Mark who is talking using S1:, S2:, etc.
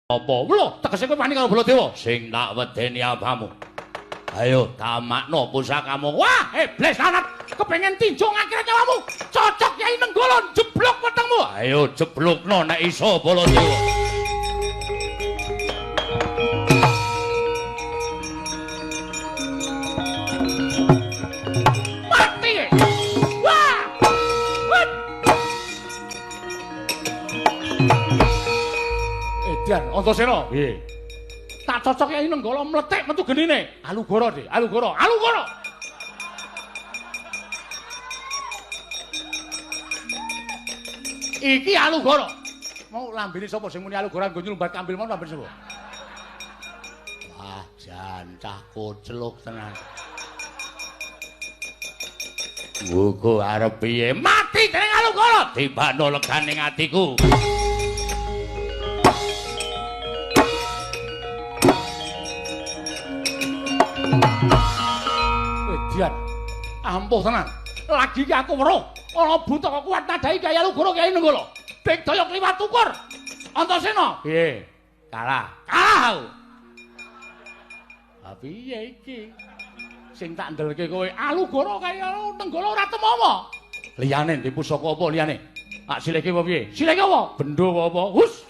S1: Apa? Lho, tegese kowe wani karo Baladewa? Sing tak wedeni apamu? Ayo tamakno pusakamu. Wah, iblis lanat, kepengin tinjau akhire nyawamu. Cocok Kyai Nenggala jeblok wetengmu. Ayo jeblokno nek iso Baladewa. Mati. Wah! Wet. Edian, Antasena. Piye? Tak cocok Kyai Nenggala mletik metu genine. Alugara, Dik. Alugara. Alugara. Iki Alugara. Mau lambene sapa sing muni Alugara nggo nyumbat kambil mau lambene sapa? Wah, jantah kocluk tenan. Muga arep piye? Mati dening Alugara. Tibano leganing atiku. Wedian, ampuh tenan. Lagi iki aku weruh ana buta kok kuat nadai Kyai Alugara Kyai Nenggala. Digdaya kliwat ukur. Antasena. Piye? Kalah. Kalah aku. Ha piye iki? Sing tak ndelke kowe Alugara Kyai Nenggala ora temowo. Liyane ndi pusaka apa liyane? Tak sileke apa piye? Sileke apa? Bendho apa? Hus.